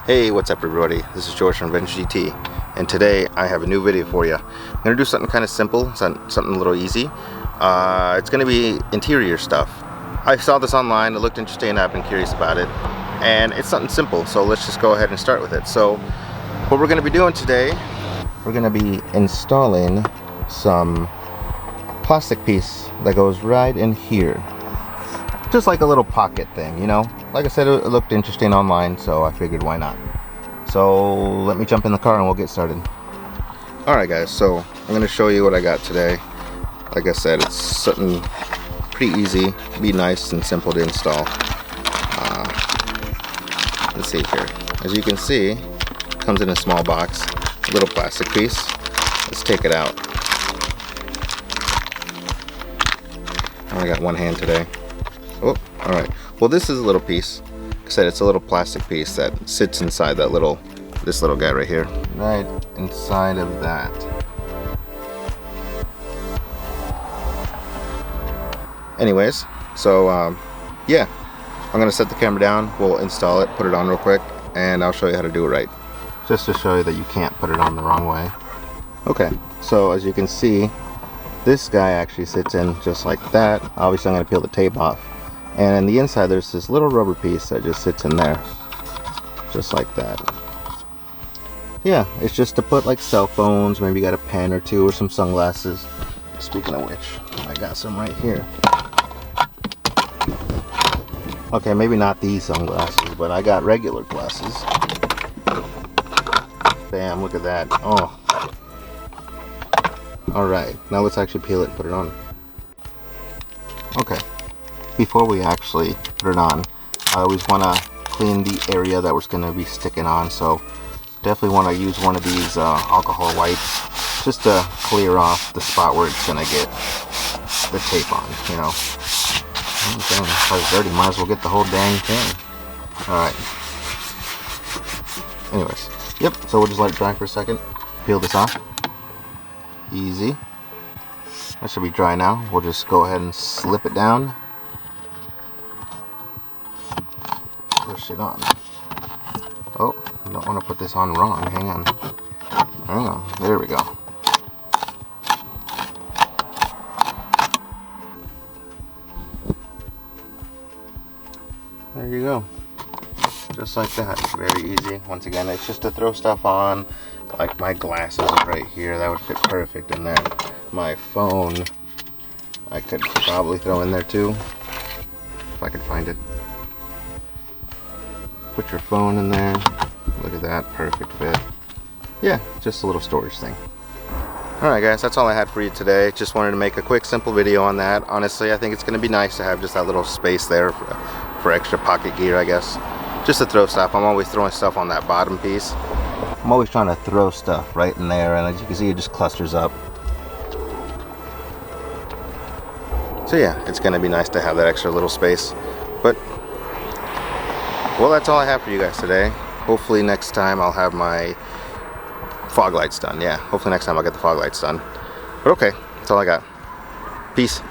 Hey, what's up everybody? This is George from Vintage GT, and today I have a new video for you. I'm going to do something kind of simple, something a little easy. It's going to be interior stuff. I saw this online, it looked interesting, I've been curious about it, and it's something simple, so let's just go ahead and start with it. So, what we're going to be doing today, we're going to be installing some plastic piece that goes right in here. Just like a little pocket thing, you know? Like I said, it looked interesting online, so I figured why not. So let me jump in the car and we'll get started. Alright guys, so I'm going to show you what I got today. Like I said, it's something pretty easy, be nice and simple to install. Let's see here. As you can see, it comes in a small box, a little plastic piece. Let's take it out. I only got one hand today. Oh, alright. Well, this is a little piece. Like I said, it's a little plastic piece that sits inside that this little guy right here. Right inside of that. Anyways, so yeah, I'm gonna set the camera down, we'll install it, put it on real quick, and I'll show you how to do it right. Just to show you that you can't put it on the wrong way. Okay, so as you can see, this guy actually sits in just like that. Obviously I'm gonna peel the tape off. And in the inside there's this little rubber piece that just sits in there. Just like that. Yeah, it's just to put like cell phones, maybe you got a pen or two or some sunglasses. Speaking of which, I got some right here. Okay, maybe not these sunglasses, but I got regular glasses. Bam, look at that. Oh. Alright, now let's actually peel it and put it on. Okay. Before we actually put it on, I always want to clean the area that we're going to be sticking on, so definitely want to use one of these alcohol wipes just to clear off the spot where it's going to get the tape on, you know. Okay, if it's dirty, might as well get the whole dang thing. Alright. Anyways, yep, so we'll just let it dry for a second. Peel this off. Easy. That should be dry now. We'll just go ahead and slip it down. Push it on. Oh, I don't want to put this on wrong. Hang on. Hang on. There we go. There you go. Just like that. Very easy. Once again, it's just to throw stuff on. Like my glasses right here. That would fit perfect in there. My phone, I could probably throw in there too. If I could find it. Put your phone in there. Look at that, perfect fit. Yeah, just a little storage thing. Alright guys, that's all I had for you today. Just wanted to make a quick simple video on that. Honestly, I think it's going to be nice to have just that little space there for extra pocket gear, I guess. Just to throw stuff. I'm always throwing stuff on that bottom piece. I'm always trying to throw stuff right in there, and as you can see, it just clusters up. So yeah, it's going to be nice to have that extra little space. But well, that's all I have for you guys today. Hopefully next time I'll have my fog lights done. Yeah, hopefully next time I'll get the fog lights done. But okay, that's all I got. Peace.